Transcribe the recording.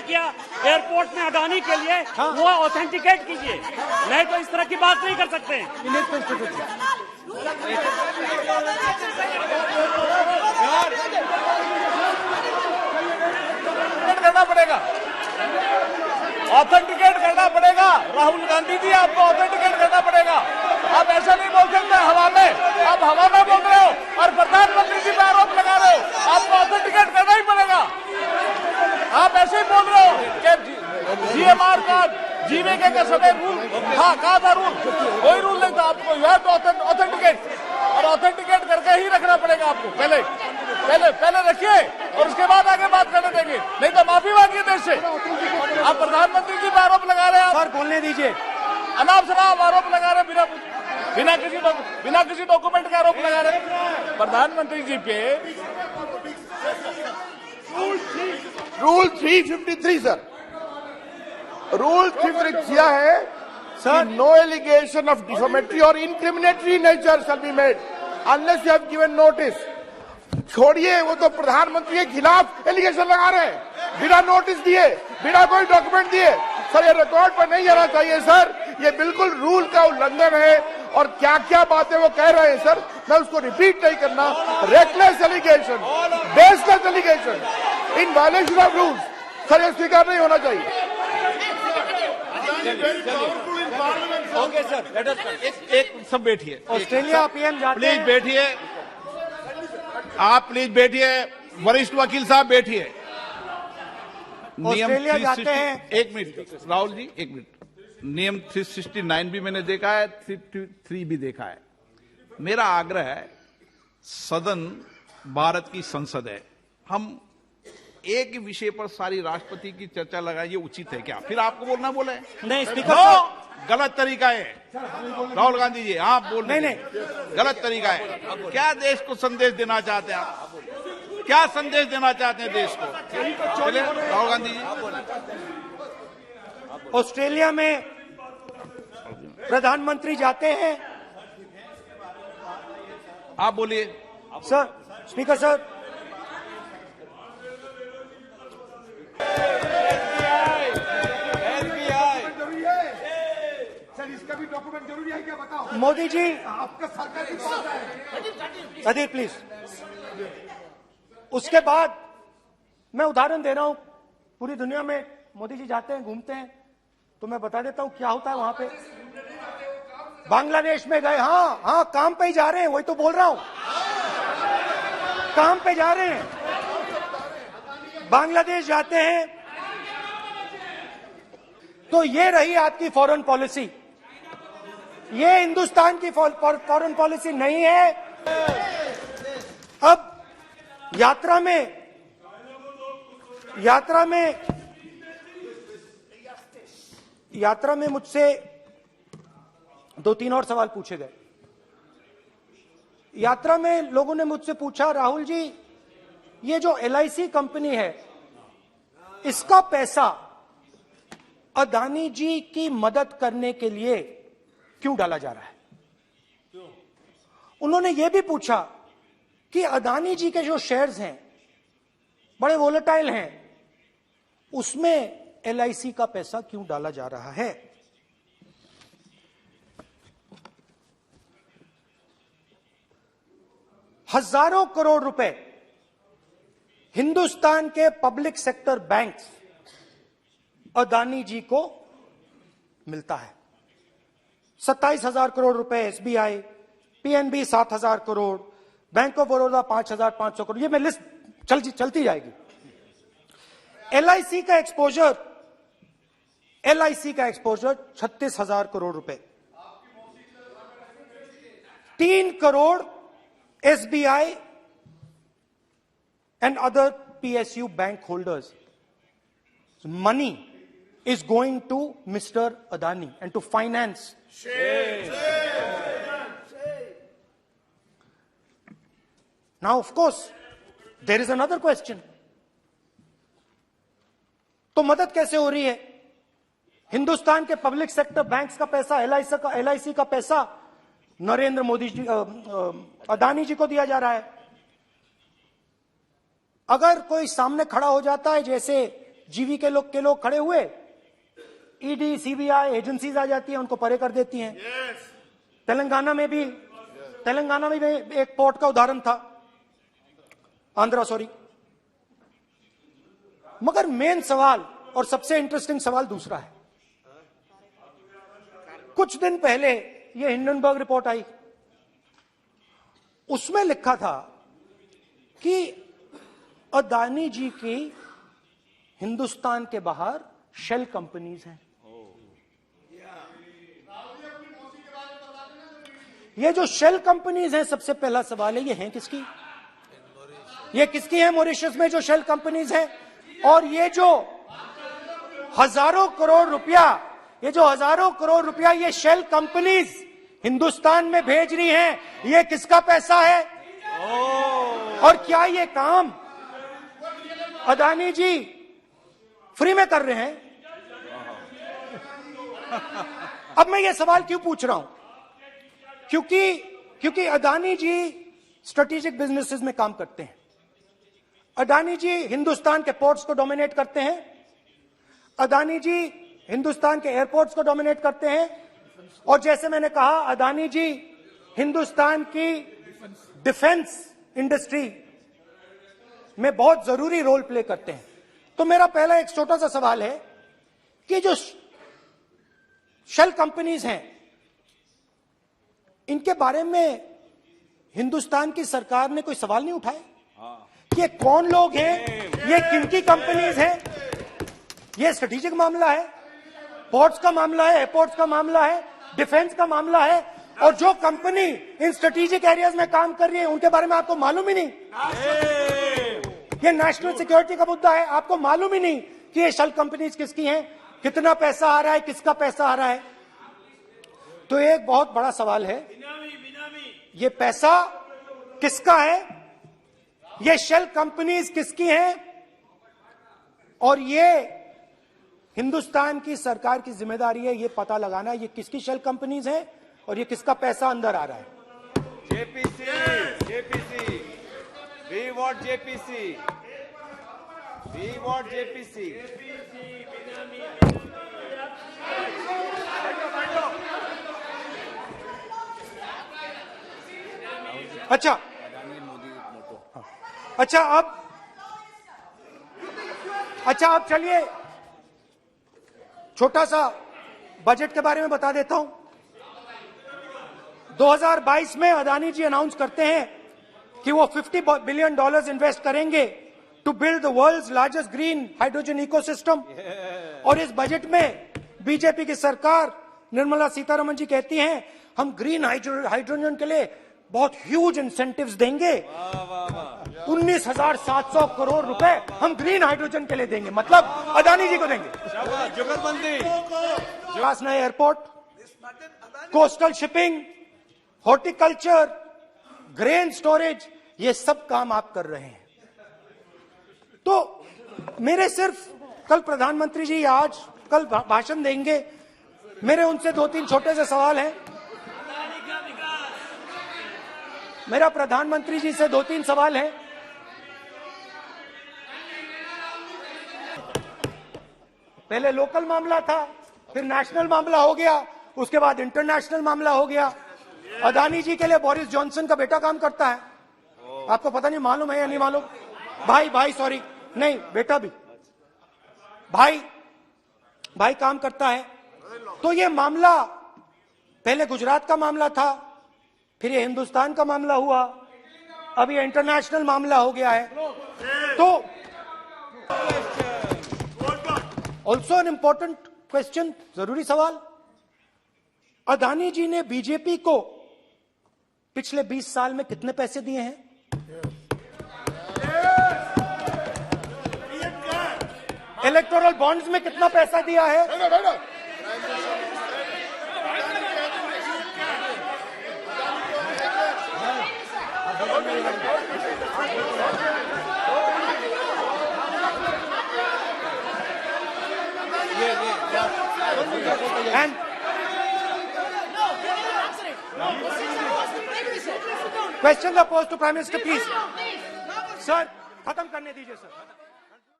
किया एयरपोर्ट में अडानी के लिए, वो ऑथेंटिकेट कीजिए, नहीं तो इस तरह की बात नहीं कर सकते हैं। करना पड़ेगा, ऑथेंटिकेट करना पड़ेगा। राहुल गांधी जी, आपको ऑथेंटिकेट करना पड़ेगा। आप ऐसा नहीं बोल सकते हवा में, आप हवा में बोल रहे हो और प्रधानमंत्री जी पे आरोप लगा रहे हो। आपको ऑथेंटिकेट करना ही पड़ेगा। आप ऐसे ही बोल रहे हो कि जीएमआर का, जीवीके का समय रूल था, कहा था रूल, कोई रूल नहीं था। आपको यह तो ऑथेंटिकेट, और ऑथेंटिकेट करके ही रखना पड़ेगा आपको। पहले रखिए और उसके बाद आगे बात करने देंगे, नहीं तो माफी मांगिए देश से। आप प्रधानमंत्री जी पर आरोप लगा रहे हैं, सर बोलने दीजिए। अनाप शनाप आरोप लगा रहे, बिना किसी डॉक्यूमेंट के आरोप लगा रहे प्रधानमंत्री जी पे। रूल 353 सर, रूल 353 किया है sir, no allegation of defamatory और incriminatory nature shall be made unless you have given notice. छोड़िए, वो तो प्रधानमंत्री के खिलाफ एलिगेशन लगा रहे हैं बिना नोटिस दिए, बिना कोई डॉक्यूमेंट दिए। सर ये रिकॉर्ड पर नहीं जाना चाहिए सर, ये बिल्कुल रूल का उल्लंघन है। और क्या क्या बातें वो कह रहे हैं सर, मैं उसको रिपीट नहीं करना। Reckless allegation, baseless allegation, in violation of rules, sir ये स्वीकार नहीं होना चाहिए। ओके सर, एक सब बैठिए। ऑस्ट्रेलिया पीएम जाते प्लीज हैं। बैठिए, आप प्लीज बैठिए। वरिष्ठ वकील साहब बैठिए। ऑस्ट्रेलिया जाते हैं। एक मिनट राहुल जी, एक मिनट। नियम 369 भी मैंने देखा है, 333 भी देखा है। मेरा आग्रह है, सदन भारत की संसद है, हम एक ही विषय पर सारी राष्ट्रपति की चर्चा लगाइए, उचित है क्या? फिर आपको बोलना बोले नहीं स्पीकर, गलत तरीका है। राहुल गांधी जी, आप बोल नहीं, गलत तरीका है। क्या देश को संदेश देना चाहते हैं आप? क्या संदेश देना चाहते हैं देश को? चलिए राहुल गांधी जी। ऑस्ट्रेलिया में प्रधानमंत्री जाते हैं। आप बोलिए सर, स्पीकर सर, सर इसका भी डॉक्यूमेंट जरूरी है क्या, बताओ। मोदी जी, आपका सरकार की बात है। अधीर प्लीज। उसके बाद मैं उदाहरण दे रहा हूं, पूरी दुनिया में मोदी जी जाते हैं, घूमते हैं, तो मैं बता देता हूं क्या होता है वहां पे। बांग्लादेश में गए, हाँ काम पे ही जा रहे हैं, वही तो बोल रहा हूं, काम पे जा रहे हैं। बांग्लादेश जाते हैं तो ये रही आपकी फॉरेन पॉलिसी। ये हिंदुस्तान की फॉरेन पॉलिसी नहीं है। अब यात्रा में मुझसे 2-3 और सवाल पूछे गए। यात्रा में लोगों ने मुझसे पूछा, राहुल जी ये जो LIC कंपनी है, इसका पैसा अदानी जी की मदद करने के लिए क्यों डाला जा रहा है? उन्होंने यह भी पूछा कि अदानी जी के जो शेयर्स हैं बड़े वोलेटाइल हैं, उसमें LIC का पैसा क्यों डाला जा रहा है? हजारों करोड़ रुपए हिंदुस्तान के पब्लिक सेक्टर बैंक्स अदानी जी को मिलता है। 27,000 करोड़ रुपए SBI, PNB 7,000 crore, bank of Baroda 5,500 crore, ये मैं लिस्ट चलती जाएगी। LIC का एक्सपोजर 36,000 करोड़ रुपए, 3 crore SBI and other PSU bank holders. Money is going to Mr. Adani and to finance. Now, of course, there is another question. तो मदद कैसे हो रही है? हिंदुस्तान के पब्लिक सेक्टर बैंक्स का पैसा, LIC का पैसा नरेंद्र मोदी जी, अदानी जी को दिया जा रहा है। अगर कोई सामने खड़ा हो जाता है, जैसे जीवी के लोग खड़े हुए, ईडी सीबीआई एजेंसीज आ जाती हैं, उनको परे कर देती हैं। तेलंगाना में भी एक पोर्ट का उदाहरण था, आंध्रा सॉरी। मगर मेन सवाल और सबसे इंटरेस्टिंग सवाल दूसरा है। कुछ दिन पहले ये हिंडनबर्ग रिपोर्ट आई, उसमें लिखा था कि अदानी जी की हिंदुस्तान के बाहर शेल कंपनीज हैं। ये जो शेल कंपनीज हैं, सबसे पहला सवाल है, ये हैं किसकी? ये किसकी है मॉरिशस में जो शेल कंपनीज हैं? और ये जो हजारों करोड़ रुपया ये शेल कंपनीज हिंदुस्तान में भेज रही हैं, ये किसका पैसा है? और क्या ये काम अदानी जी फ्री में कर रहे हैं? अब मैं ये सवाल क्यों पूछ रहा हूं? क्योंकि अदानी जी स्ट्रेटेजिक बिजनेसेस में काम करते हैं। अदानी जी हिंदुस्तान के पोर्ट्स को डोमिनेट करते हैं। अदानी जी हिंदुस्तान के एयरपोर्ट्स को डोमिनेट करते हैं। और जैसे मैंने कहा, अदानी जी हिंदुस्तान की डिफेंस इंडस्ट्री में बहुत जरूरी रोल प्ले करते हैं। तो मेरा पहला एक छोटा सा सवाल है कि जो शेल कंपनीज हैं, इनके बारे में हिंदुस्तान की सरकार ने कोई सवाल नहीं उठाए कि ये कौन लोग हैं, ये किनकी कंपनीज हैं? ये स्ट्रेटेजिक मामला है, पोर्ट्स का मामला है, एयरपोर्ट्स का मामला है, डिफेंस का मामला है, और जो कंपनी इन स्ट्रेटेजिक एरियाज में काम कर रही है उनके बारे में आपको मालूम ही नहीं। ये नेशनल सिक्योरिटी का मुद्दा है, आपको मालूम ही नहीं कि ये शेल कंपनीज किसकी हैं, कितना पैसा आ रहा है, किसका पैसा आ रहा है। तो एक बहुत बड़ा सवाल है, ये पैसा किसका है, ये शेल कंपनीज किसकी हैं, और ये हिंदुस्तान की सरकार की जिम्मेदारी है ये पता लगाना ये किसकी शेल कंपनीज हैं और ये किसका पैसा अंदर आ रहा है। JPC, we want JPC. अच्छा अब चलिए छोटा सा बजट के बारे में बता देता हूं। 2022 में अदानी जी अनाउंस करते हैं कि वो $50 बिलियन इन्वेस्ट करेंगे to build the world's largest green hydrogen ecosystem. और इस बजट में बीजेपी की सरकार निर्मला सीतारमण जी कहती हैं हम ग्रीन हाइड्रोजन के लिए बहुत ह्यूज इंसेंटिव्स देंगे, 19,700 करोड़ रुपए हम ग्रीन हाइड्रोजन के लिए देंगे, मतलब अदानी जी को देंगे। नए airport, coastal shipping, horticulture, grain storage, ये सब काम आप कर रहे हैं। तो मेरे सिर्फ कल प्रधानमंत्री जी कल भाषण देंगे, मेरे उनसे 2-3 छोटे से सवाल हैं। मेरा प्रधानमंत्री जी से 2-3 सवाल हैं। पहले लोकल मामला था, फिर नेशनल मामला हो गया, उसके बाद इंटरनेशनल मामला हो गया। अदानी जी के लिए बोरिस जॉनसन का बेटा काम करता है, आपको पता नहीं मालूम है या नहीं मालूम? भाई सॉरी, नहीं बेटा भी, भाई काम करता है। तो ये मामला पहले गुजरात का मामला था, फिर ये हिंदुस्तान का मामला हुआ, अब ये इंटरनेशनल मामला हो गया है। तो ऑल्सो एन इंपॉर्टेंट क्वेश्चन, जरूरी सवाल, अदानी जी ने बीजेपी को पिछले 20 साल में कितने पैसे दिए हैं? इलेक्टोरल बॉन्ड्स में कितना पैसा दिया है? And questions are posed to Prime Minister, please. Sir, खत्म करने दीजिए सर।